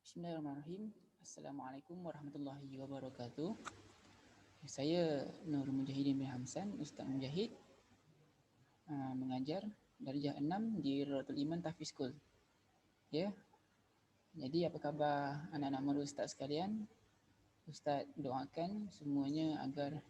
Bismillahirrahmanirrahim. Assalamualaikum warahmatullahi wabarakatuh. Saya Nur Mujahidin bin Hamsan, Ustaz Mujahid, mengajar darjah 6 di Ratul Iman Tahfiz School. Ya. Jadi apa khabar anak-anak murid Ustaz sekalian? Ustaz doakan semuanya agar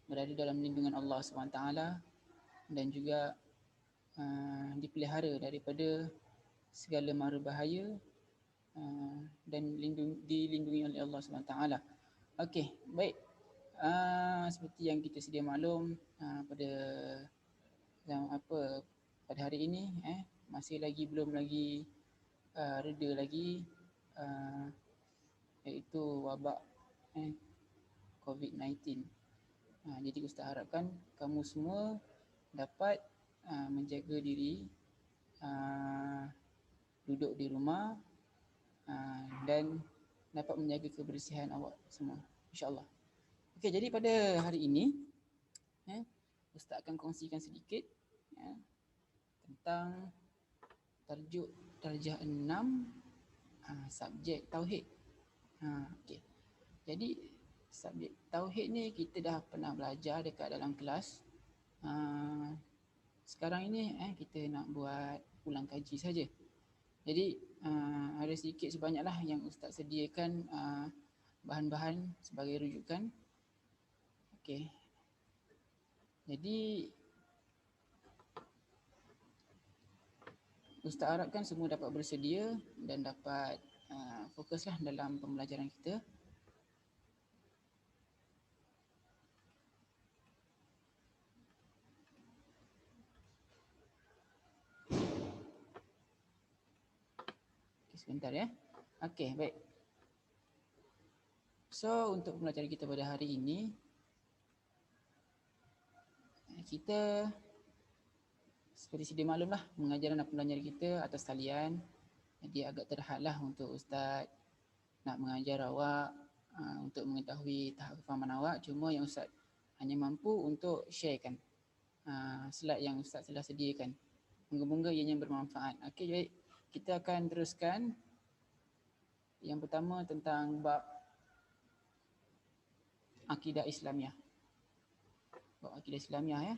berada dalam lindungan Allah SWT dan juga dipelihara daripada segala mara bahaya dan dilindungi oleh Allah SWT. Okey, baik. Seperti yang kita sedia maklum, pada hari ini masih lagi belum lagi reda lagi iaitu wabak COVID-19. Jadi Ustaz harapkan kamu semua dapat menjaga diri, duduk di rumah dan dapat menjaga kebersihan awak semua, insya-Allah. Okey, jadi pada hari ini Ustaz akan kongsikan sedikit tentang tajuk darjah 6 subjek tauhid. Okey. Jadi subjek tauhid ni kita dah pernah belajar dekat dalam kelas. Sekarang ini kita nak buat ulang kaji saja. Jadi ada sedikit sebanyaklah yang Ustaz sediakan bahan-bahan sebagai rujukan. Okey. Jadi Ustaz harapkan semua dapat bersedia dan dapat fokuslah dalam pembelajaran kita. Okay, sebentar ya. Okey, baik. So, untuk pembelajaran kita pada hari ini, kita seperti sedia maklum lah, pengajaran dan pembelajaran kita atas talian. Jadi agak terhadlah untuk Ustaz nak mengajar awak untuk mengetahui tahap kefahaman awak. Cuma yang Ustaz hanya mampu untuk sharekan slide yang Ustaz telah sediakan. Moga-moga ianya bermanfaat. Okey, baik. Kita akan teruskan. Yang pertama tentang bab akidah Islamiah. Bab akidah Islamiah ya.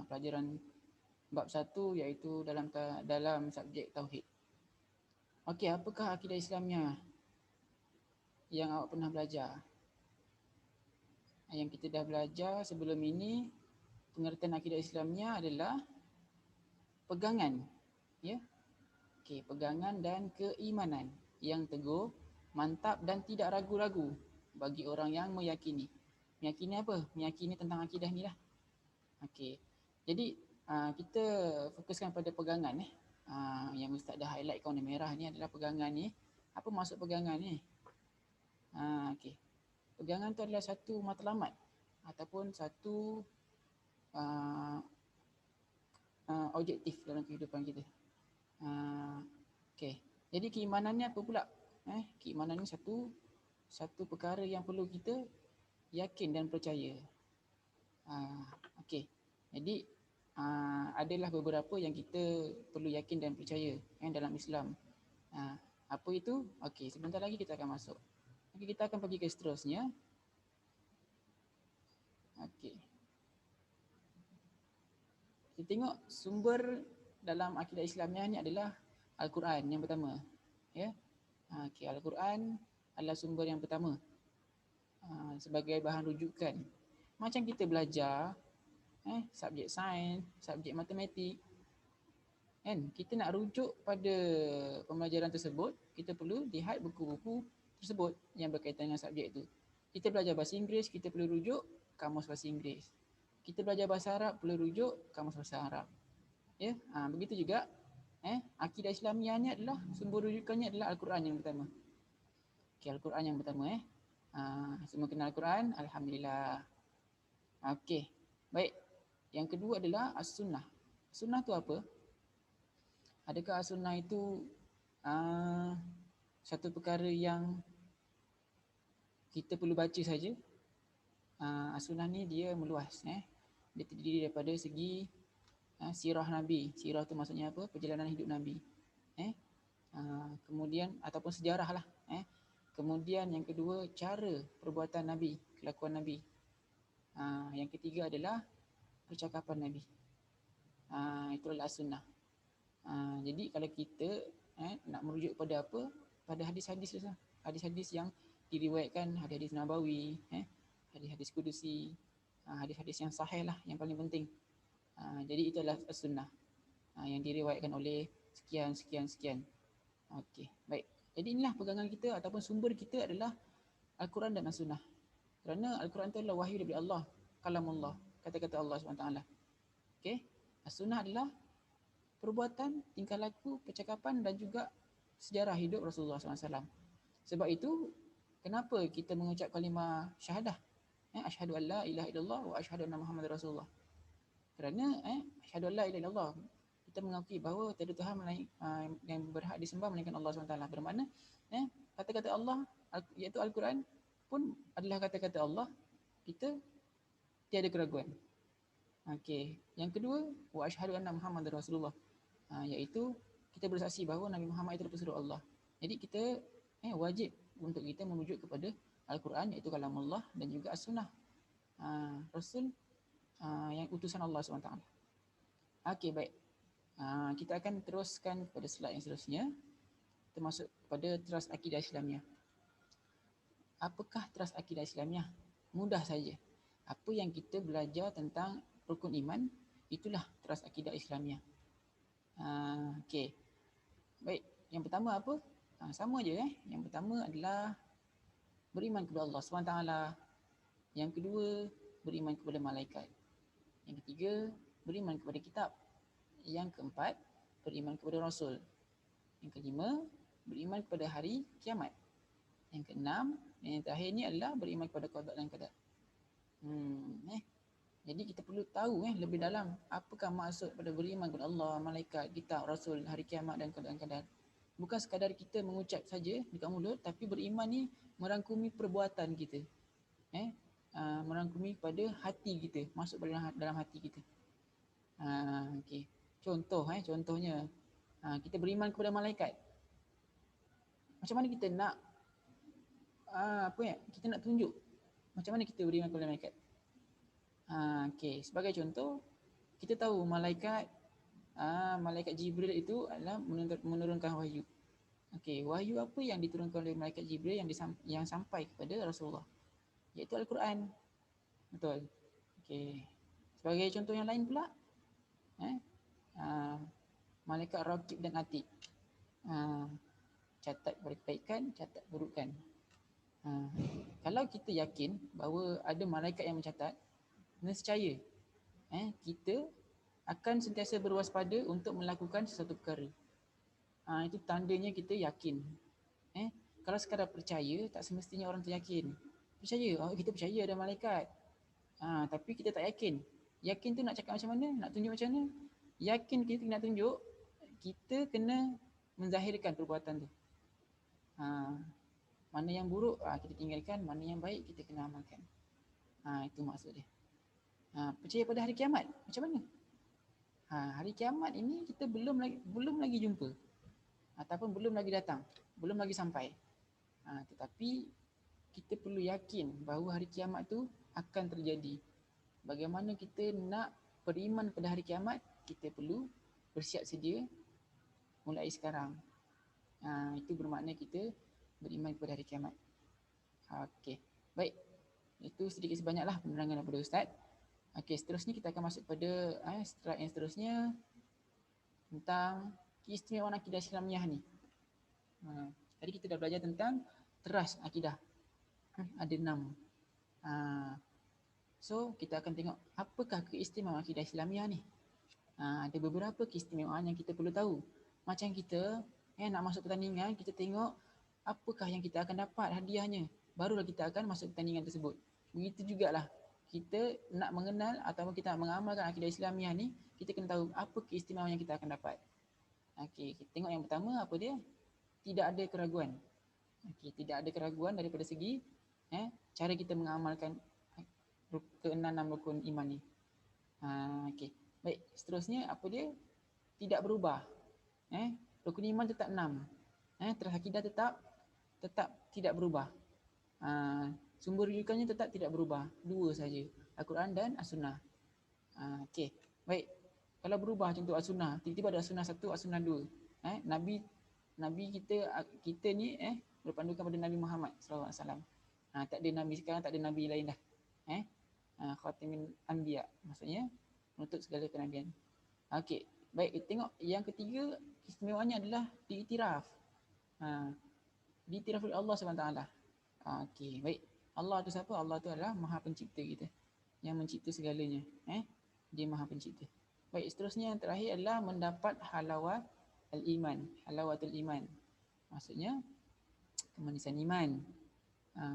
Pelajaran bab 1 iaitu dalam subjek tauhid. Okey, apakah akidah Islamiah yang awak pernah belajar? Yang kita dah belajar sebelum ini, pengertian akidah Islamiah adalah pegangan, ya. Okey, pegangan dan keimanan yang teguh, mantap dan tidak ragu-ragu bagi orang yang meyakini. Meyakini apa? Meyakini tentang akidah ni lah. Okey. Jadi kita fokuskan pada pegangan yang Ustaz dah highlight warna merah ni adalah pegangan ni. Apa maksud pegangan ni? Okey. Pegangan tu adalah satu matlamat ataupun satu objektif dalam kehidupan kita. Okey. Jadi keimanannya apa pula? Keimanan ni satu perkara yang perlu kita yakin dan percaya. Okey. Jadi adalah beberapa yang kita perlu yakin dan percaya dalam Islam. Apa itu? Okey, sebentar lagi kita akan masuk. Okey, kita akan pergi ke seterusnya. Okey. Kita tengok sumber dalam akidah Islamiah ni adalah Al-Quran yang pertama. Ya. Okey, Al-Quran adalah sumber yang pertama sebagai bahan rujukan. Macam kita belajar subjek sains, subjek matematik, kan? Kita nak rujuk pada pembelajaran tersebut, kita perlu lihat buku-buku tersebut yang berkaitan dengan subjek itu. Kita belajar bahasa Inggeris, kita perlu rujuk kamus bahasa Inggeris. Kita belajar bahasa Arab, perlu rujuk kamus bahasa Arab. Ya, begitu juga akidah Islamiah ni adalah sumber rujukannya adalah Al-Quran yang pertama. Okey, Al-Quran yang pertama semua kenal Al-Quran, alhamdulillah. Okey. Baik. Yang kedua adalah As-Sunnah. Sunnah tu apa? Adakah As-Sunnah itu satu perkara yang kita perlu baca saja? As-Sunnah ni dia meluas. Dia terdiri daripada segi sirah Nabi. Sirah tu maksudnya apa? Perjalanan hidup Nabi. kemudian ataupun sejarah lah. Kemudian yang kedua, cara perbuatan Nabi, kelakuan Nabi. Yang ketiga adalah percakapan Nabi. Itulah sunnah. Jadi kalau kita nak merujuk pada apa? Pada hadis-hadis lah. Hadis-hadis yang diriwayatkan, hadis-hadis Nabawi, hadis-hadis kudusi, hadis-hadis yang sahih lah yang paling penting. Jadi itulah sunnah yang diriwayatkan oleh sekian. Okey, baik. Jadi inilah pegangan kita ataupun sumber kita adalah Al-Quran dan As-Sunnah. Kerana Al-Quran itu adalah wahyu daripada Allah, kalamullah, kata-kata Allah SWT. Okey. As-Sunnah adalah perbuatan, tingkah laku, percakapan dan juga sejarah hidup Rasulullah SAW. Sebab itu, kenapa kita mengucap kalimah syahadah? Asyhadu an la ilaha illallah wa asyhadu anna Muhammadar Rasulullah. Kerana asyhadu an la ilaha illallah, kita mengakui bahawa tiada Tuhan yang berhak disembah melainkan Allah SWT. Bermakna kata-kata Allah iaitu Al-Quran pun adalah kata-kata Allah. Kita tiada keraguan. Okey. Yang kedua, wa asyhadu anna Muhammadar Rasulullah. Iaitu kita bersaksi bahawa Nabi Muhammad itu pesuruh Allah. Jadi kita wajib untuk kita merujuk kepada Al-Quran iaitu kalamullah dan juga As-Sunnah. Rasul yang utusan Allah SWT. Okey, baik. Kita akan teruskan kepada slide yang seterusnya. Kita masuk kepada teras akidah Islamiah. Apakah teras akidah Islamiah? Mudah saja. Apa yang kita belajar tentang rukun iman, itulah teras akidah Islamiah. Okey. Baik, yang pertama apa? Sama je Yang pertama adalah beriman kepada Allah SWT. Yang kedua, beriman kepada malaikat. Yang ketiga, beriman kepada kitab. Yang keempat, beriman kepada Rasul. Yang kelima, beriman kepada hari kiamat. Yang keenam, dan yang terakhir ni adalah beriman kepada qada dan qadar. Jadi kita perlu tahu lebih dalam apakah maksud pada beriman kepada Allah, malaikat, kitab, Rasul, hari kiamat dan qada dan qadar. Bukan sekadar kita mengucap saja dekat mulut, tapi beriman ni merangkumi perbuatan kita. Merangkumi pada hati kita, masuk dalam hati kita. Okey. Contohnya kita beriman kepada malaikat. Macam mana kita nak kita nak tunjuk macam mana kita beriman kepada malaikat? Okey, sebagai contoh, kita tahu malaikat Jibril itu adalah menurunkan wahyu. Okey, wahyu apa yang diturunkan oleh malaikat Jibril yang sampai kepada Rasulullah? Iaitu Al-Quran. Betul. Okey. Sebagai contoh yang lain pula, malaikat Raqib dan Atid. Catat kebaikan, catat keburukan. Kalau kita yakin bahawa ada malaikat yang mencatat, nescaya kita akan sentiasa berwaspada untuk melakukan sesuatu perkara. Itu tandanya kita yakin. Kalau sekadar percaya, tak semestinya orang tu yakin. Percaya, kita percaya ada malaikat. Tapi kita tak yakin. Yakin tu nak cakap macam mana? Nak tunjuk macam mana? Yakin kita nak tunjuk, kita kena menzahirkan perbuatan tu. Mana yang buruk kita tinggalkan, mana yang baik kita kena amalkan. Itu maksud dia. Percaya pada hari kiamat, macam mana? Hari kiamat ini kita belum lagi jumpa. Ataupun belum lagi datang, belum lagi sampai. Tetapi kita perlu yakin bahawa hari kiamat tu akan terjadi. Bagaimana kita nak beriman pada hari kiamat, kita perlu bersiap sedia mulai sekarang. Itu bermakna kita beriman kepada hari kiamat. Okey, baik. Itu sedikit sebanyaklah penerangan daripada Ustaz. Okey, seterusnya kita akan masuk pada slide yang seterusnya tentang keistimewaan akidah Islamiah ni. Tadi kita dah belajar tentang teras akidah. Ada 6. So, kita akan tengok apakah keistimewaan akidah Islamiah ni. Ada beberapa keistimewaan yang kita perlu tahu. Macam kita nak masuk pertandingan, kita tengok apakah yang kita akan dapat hadiahnya. Barulah kita akan masuk pertandingan tersebut. Begitu jugalah kita nak mengenal ataupun kita nak mengamalkan akidah Islamiah ni, kita kena tahu apa keistimewaan yang kita akan dapat. Okey, kita tengok yang pertama apa dia? Tidak ada keraguan. Okey, tidak ada keraguan daripada segi cara kita mengamalkan ke-6 rukun iman ni. Okey. Baik, seterusnya apa dia? Tidak berubah. Rukun iman tetap 6. Teras akidah tetap tidak berubah. Sumber rujukannya tetap tidak berubah. Dua saja, Al-Quran dan As-Sunnah. Okey. Baik. Kalau berubah contoh As-Sunnah, tiba-tiba ada As-Sunnah 1, As-Sunnah 2. Nabi kita ni berpandukan pada Nabi Muhammad sallallahu alaihi wasallam. Tak ada nabi sekarang, tak ada nabi lain dah. Khatamin anbiya, maksudnya menutup segala kenabian. Okey. Baik, kita tengok yang ketiga, istimewanya adalah diiktiraf. Diiktiraf oleh Allah SWT. Okey, baik. Allah tu siapa? Allah tu adalah Maha Pencipta kita, yang mencipta segalanya. Dia Maha Pencipta. Baik, seterusnya yang terakhir adalah mendapat halawat al-iman. Halawatul iman. Maksudnya kemanisan iman.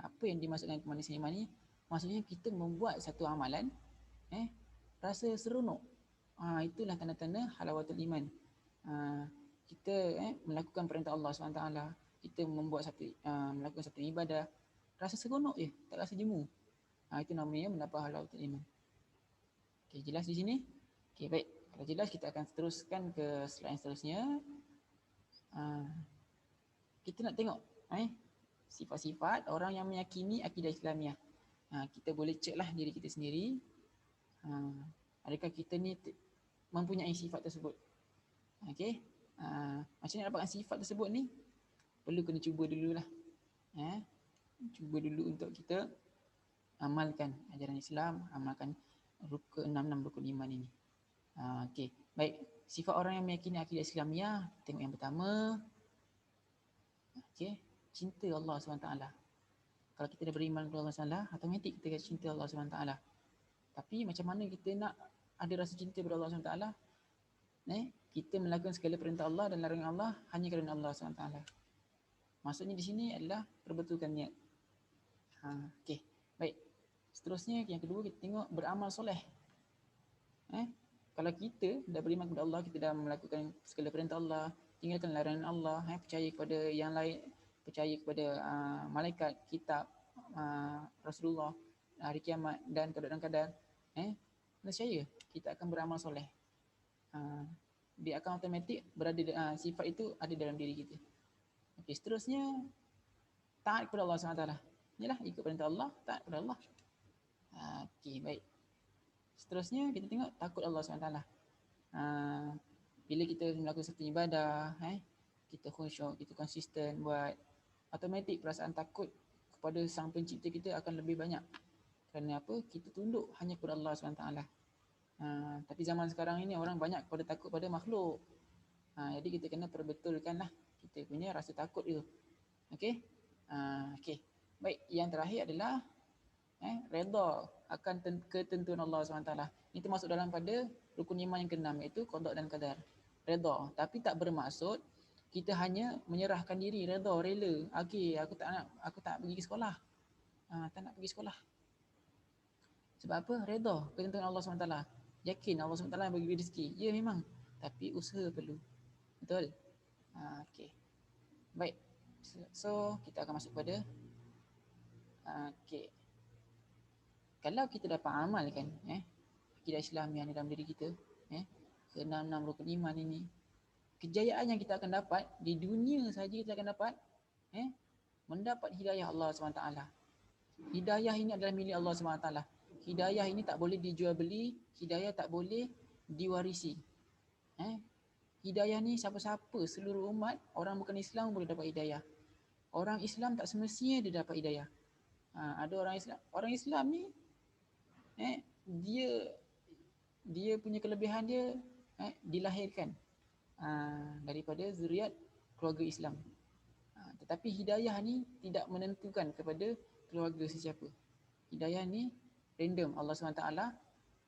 Apa yang dimaksudkan kemanisan iman ni? Maksudnya kita membuat satu amalan rasa seronok. Itulah tanda-tanda halawatul iman. Kita melakukan perintah Allah SWT, kita melakukan satu ibadah, rasa seronok je, tak rasa jemu. Itu namanya mendapat halawatul iman. Okey, jelas di sini? Okey, baik. Kalau jelas, kita akan teruskan ke slide seterusnya. Kita nak tengok sifat-sifat orang yang meyakini akidah Islamiah. Kita boleh cek lah diri kita sendiri. Adakah kita ni mempunyai sifat tersebut? Okey. Macam nak dapatkan sifat tersebut ni, perlu kena cuba dululah. Cuba dulu untuk kita amalkan ajaran Islam, amalkan rukun 6 rukun iman ini. Okey. Baik, sifat orang yang meyakini akidah Islamiah, tengok yang pertama. Okey, cinta Allah SWT. Kalau kita dah beriman kepada Allah SWT, automatik kita cinta Allah SWT. Tapi macam mana kita nak ada rasa cinta kepada Allah SWT? Kita melakukan segala perintah Allah dan larangan Allah hanya kerana Allah SWT. Maksudnya di sini adalah perbetulkan niat. Okey, baik. Seterusnya yang kedua, kita tengok beramal soleh. Kalau kita dah beriman kepada Allah, kita dah melakukan segala perintah Allah, tinggalkan larangan Allah, percaya kepada yang lain, percaya kepada malaikat, kitab, Rasulullah, hari kiamat dan kadar-kadar, percaya kita akan beramal soleh. Dia akan automatik berada, sifat itu ada dalam diri kita. Okey, seterusnya taat kepada Allah SWT. Yalah, ikut perintah Allah, taat kepada Allah. Okey, baik. Seterusnya kita tengok takut Allah SWT. Bila kita melakukan satu ibadah, kita khusyuk, kita konsisten buat, automatik perasaan takut kepada Sang Pencipta kita akan lebih banyak. Kerana apa? Kita tunduk hanya kepada Allah SWT. Tapi zaman sekarang ini orang banyak takut pada makhluk. Jadi kita kena perbetulkanlah kita punya rasa takut itu. Okey? Okey. Baik, yang terakhir adalah redha akan ketentuan Allah SWT. Ini termasuk dalam pada rukun iman yang ke-6, iaitu qada dan qadar. Redha, tapi tak bermaksud kita hanya menyerahkan diri, redha, rela. Okey, aku tak pergi ke sekolah. Tak nak pergi sekolah. Sebab apa? Redha ketentuan Allah SWT. Yakin Allah SWT bagi rezeki. Ya, memang. Tapi usaha perlu. Betul? Okey. Baik. So, kita akan masuk pada okey. Kalau kita dapat amalkan akidah Islam yang ada dalam diri kita, ke-6 rukun iman ini, kejayaan yang kita akan dapat di dunia saja, kita akan dapat mendapat hidayah Allah SWT. Hidayah ini adalah milik Allah SWT. Hidayah ini tak boleh dijual beli, hidayah tak boleh diwarisi. Hidayah ni siapa-siapa, seluruh umat, orang bukan Islam boleh dapat hidayah. Orang Islam tak semestinya dia dapat hidayah. Ada orang Islam ni dia punya kelebihan dia dilahirkan daripada zuriat keluarga Islam. Tetapi hidayah ni tidak menentukan kepada keluarga sesiapa. Hidayah ni random, Allah SWT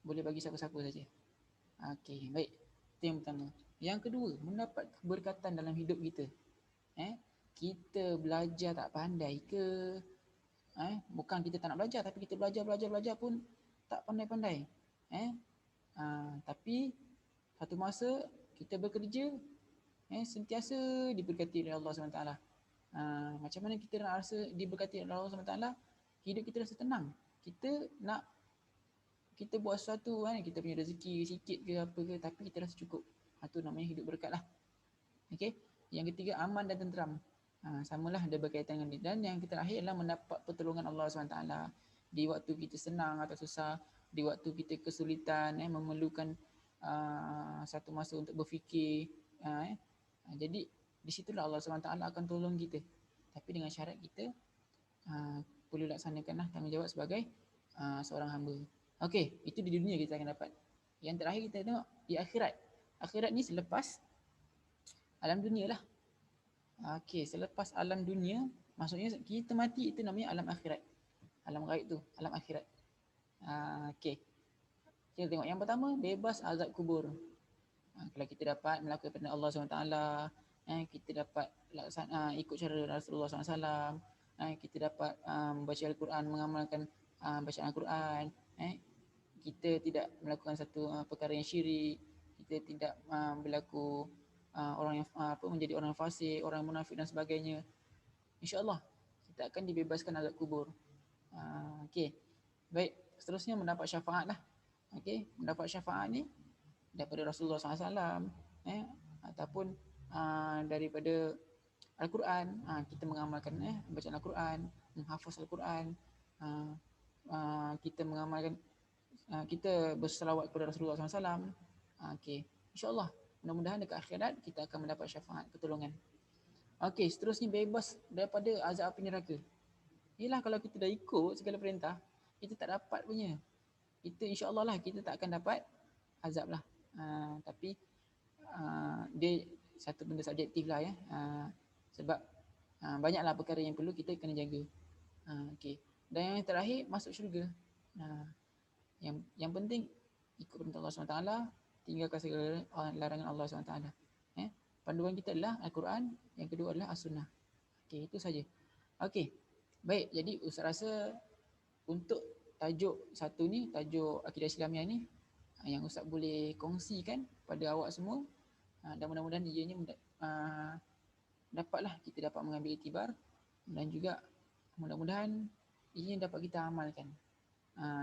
boleh bagi siapa-siapa saja. Okey, baik. Itu yang pertama. Yang kedua, mendapat keberkatan dalam hidup kita. Kita belajar tak pandai ke? Bukan kita tak nak belajar, tapi kita belajar pun tak pandai-pandai. Tapi satu masa kita bekerja, sentiasa diberkati oleh Allah SWT. Macam mana kita nak rasa diberkati oleh Allah SWT? Hidup kita rasa tenang. Kita buat sesuatu, kita punya rezeki sikit ke apa ke, tapi kita rasa cukup. Itu namanya hidup berkat lah. Okay? Yang ketiga aman dan tenteram. Samalah ada berkaitan dengan ini. Dan yang terakhir adalah mendapat pertolongan Allah SWT di waktu kita senang atau susah, di waktu kita kesulitan, memerlukan satu masa untuk berfikir. Jadi di situlah Allah SWT akan tolong kita. Tapi dengan syarat kita perlu laksanakanlah tanggungjawab sebagai seorang hamba. Okey, itu di dunia kita akan dapat. Yang terakhir kita tengok di akhirat. Akhirat ni selepas alam dunia lah. Okey, selepas alam dunia, maksudnya kita mati itu namanya alam akhirat. Alam gaib tu, alam akhirat. Okey. Kita tengok yang pertama, bebas azab kubur. Kalau kita dapat melakukan perintah Allah SWT, kita dapat ikut cara Rasulullah SAW, kita dapat baca Al-Quran, mengamalkan bacaan Al-Quran, kita tidak melakukan satu perkara yang syirik, kita tidak berlaku orang yang menjadi orang fasik, orang munafik dan sebagainya. InsyaAllah kita akan dibebaskan azab kubur. Okey. Baik, seterusnya mendapat syafaat lah. Okey, mendapat syafaat ni daripada Rasulullah SAW, ataupun daripada Al-Quran, kita mengamalkan bacaan Al-Quran, menghafaz Al-Quran, kita mengamalkan, kita berselawat kepada Rasulullah SAW. Okey, insyaAllah mudah-mudahan dekat akhirat kita akan mendapat syafaat, pertolongan. Okey, seterusnya bebas daripada azab api neraka. Yelah, kalau kita dah ikut segala perintah, kita tak dapat punya. Kita insyaAllah lah kita tak akan dapat azab lah. Tapi dia satu benda subjektif lah ya. Sebab banyaklah perkara yang perlu kita kena jaga. Okay. Dan yang terakhir, masuk syurga. Yang penting ikut perintah Allah SWT, tinggalkan segala larangan Allah SWT. Panduan kita adalah Al-Quran, yang kedua adalah As-Sunnah. Okay, itu saja. Okay, baik. Jadi Ustaz rasa untuk tajuk satu ni, tajuk Akidah Islamiah ni, yang Ustaz boleh kongsikan pada awak semua, dan mudah-mudahan ianya dapatlah kita dapat mengambil iktibar, dan juga mudah-mudahan ianya dapat kita amalkan.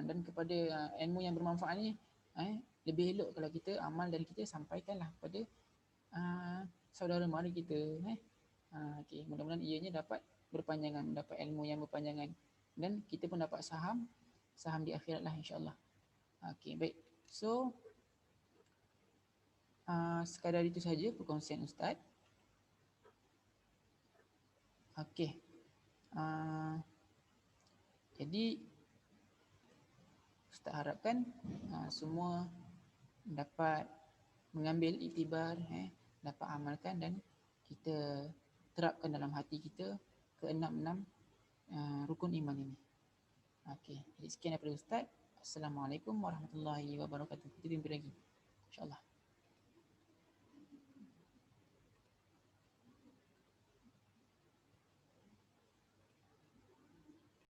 Dan kepada ilmu yang bermanfaat ni, lebih elok kalau kita amal dan kita sampaikanlah kepada saudara mara kita. Okay, mudah-mudahan ianya dapat berpanjangan, mendapat ilmu yang berpanjangan, dan kita pun dapat saham di akhirat lah insyaAllah. Okay, baik. So, sekadar itu saja perkongsian Ustaz. Okay. Jadi, Ustaz harapkan semua dapat mengambil iktibar, dapat amalkan dan kita terapkan dalam hati kita ke-6 rukun iman ini. Okey, jadi sekian daripada Ustaz. Assalamualaikum warahmatullahi wabarakatuh. Kita jumpa lagi, InsyaAllah.